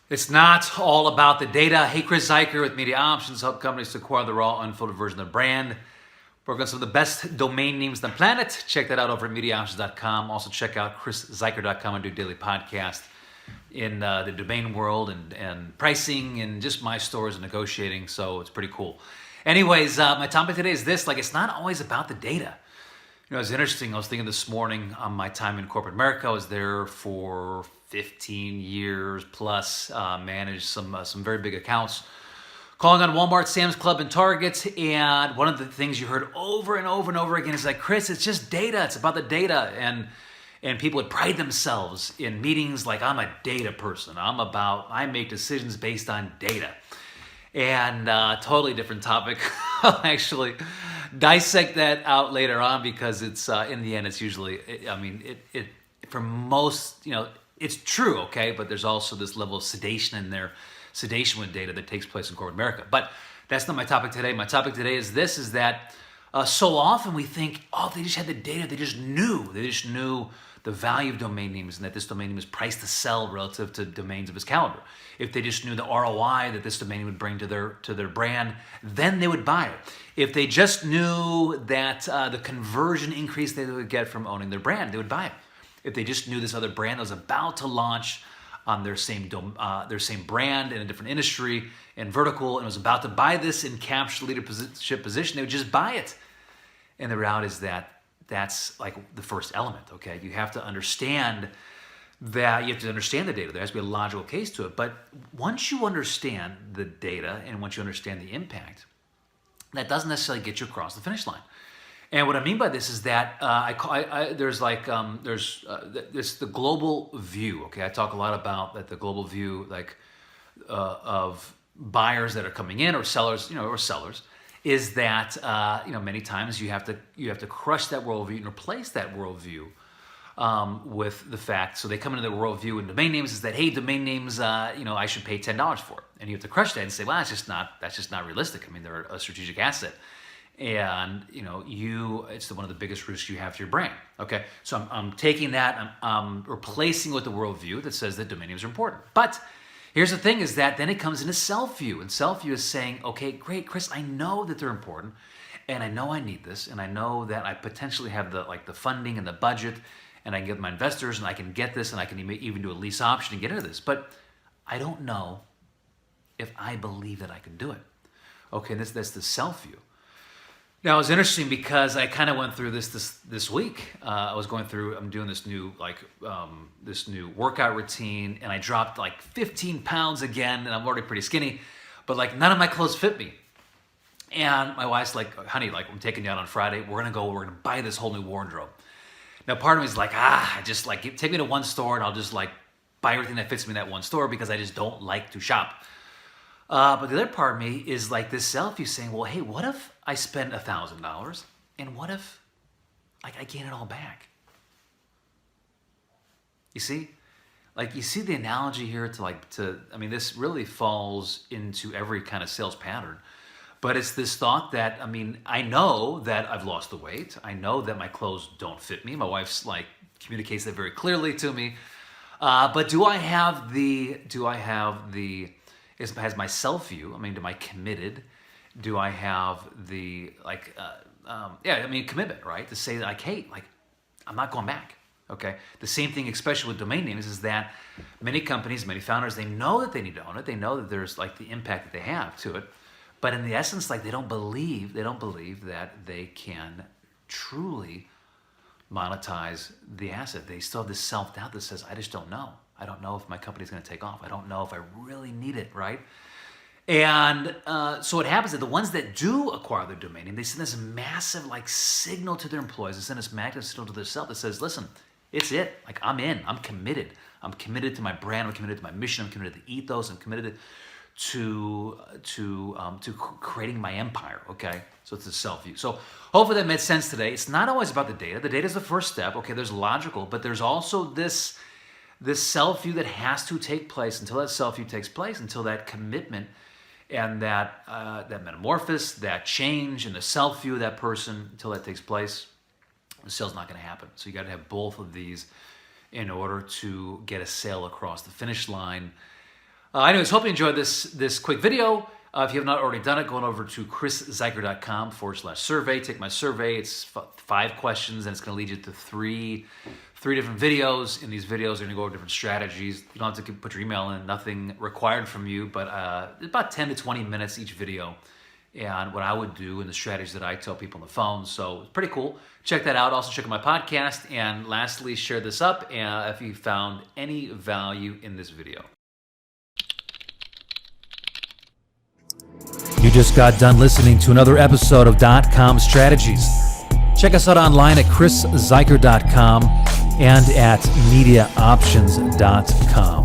It's not all about the data. Hey, Chris Zuiker with Media Options, help companies to acquire the raw, unfiltered version of their brand. Work on some of the best domain names on the planet. Check that out over at MediaOptions.com. Also check out ChrisZuiker.com. I do a daily podcast in the domain world and pricing and just my stores and negotiating. So it's pretty cool. Anyways, my topic today is this: like, it's not always about the data. You know, it's interesting. I was thinking this morning on my time in corporate America. I was there for 15 years plus, managed some very big accounts, calling on Walmart, Sam's Club, and Target. And one of the things you heard over and over and over again is like, Chris, it's just data. It's about the data. And people would pride themselves in meetings like, I'm a data person. I make decisions based on data. And totally different topic. I'll actually dissect that out later on because it's in the end, it's usually, it for most, it's true, okay? But there's also this level of sedation in there, sedation with data that takes place in corporate America. But that's not my topic today. My topic today is this, is that so often we think, oh, they just had the data, they just knew the value of domain names and that this domain name is priced to sell relative to domains of its caliber. If they just knew the ROI that this domain name would bring to their brand, then they would buy it. If they just knew that the conversion increase they would get from owning their brand, they would buy it. If they just knew this other brand that was about to launch on their same brand in a different industry and vertical and was about to buy this and capture the leadership position, they would just buy it. And the reality is that that's like the first element, okay? You have to understand that, you have to understand the data. There has to be a logical case to it. But once you understand the data and once you understand the impact, that doesn't necessarily get you across the finish line. And what I mean by this is that there's the global view, okay? I talk a lot about that, the global view, like of buyers that are coming in or sellers, is that many times you have to crush that worldview and replace that worldview with the fact. So they come into the worldview and domain names is that, hey, domain names, I should pay $10 for it, and you have to crush that and say, well, that's just not realistic. I mean, they're a strategic asset, and it's one of the biggest risks you have to your brand. Okay, so I'm taking that, I'm replacing with the worldview that says that domain names are important, but here's the thing is that then it comes into self-view, and self-view is saying, okay, great, Chris, I know that they're important, and I know I need this, and I know that I potentially have the funding and the budget, and I can get my investors, and I can get this, and I can even do a lease option and get into this, but I don't know if I believe that I can do it. Okay, that's the self-view. Now, it was interesting because I kind of went through this week. I'm doing this new workout routine, and I dropped like 15 pounds again, and I'm already pretty skinny, but like none of my clothes fit me. And my wife's like, honey, like I'm taking you out on Friday. We're gonna buy this whole new wardrobe. Now, part of me is like, just like take me to one store, and I'll just like buy everything that fits me in that one store because I just don't like to shop. But the other part of me is like this self-view saying, well, hey, what if I spend $1,000 and what if like I gain it all back? You see? Like, you see the analogy here this really falls into every kind of sales pattern. But it's this thought that, I know that I've lost the weight. I know that my clothes don't fit me. My wife's like communicates that very clearly to me. But has my self-view, am I committed? Do I have the, commitment, right? To say that, like, hey, like, I'm not going back, okay? The same thing, especially with domain names, is that many companies, many founders, they know that they need to own it. They know that there's, like, the impact that they have to it. But in the essence, like, they don't believe that they can truly monetize the asset. They still have this self-doubt that says, I just don't know. I don't know if my company's going to take off. I don't know if I really need it, right? And so what happens is the ones that do acquire their domain name, they send this massive like signal to their employees. They send this massive signal to themselves that says, listen, it's it. Like, I'm in. I'm committed. I'm committed to my brand. I'm committed to my mission. I'm committed to the ethos. I'm committed to creating my empire, okay? So it's a self-view. So hopefully that made sense today. It's not always about the data. The data is the first step. Okay, there's logical, but there's also this self-view that has to take place. Until that self-view takes place, until that commitment and that metamorphosis, that change in the self-view of that person, until that takes place, the sale's not going to happen. So you got to have both of these in order to get a sale across the finish line. Anyways, hope you enjoyed this quick video. If you have not already done it, go on over to chriszuiker.com/survey. Take my survey. It's 5 questions, and it's going to lead you to three different videos. In these videos, you're going to go over different strategies. You don't have to put your email in. Nothing required from you, but about 10 to 20 minutes each video. And what I would do and the strategies that I tell people on the phone. So it's pretty cool. Check that out. Also check out my podcast. And lastly, share this up if you found any value in this video. You just got done listening to another episode of .com Strategies. Check us out online at chriszuiker.com and at mediaoptions.com.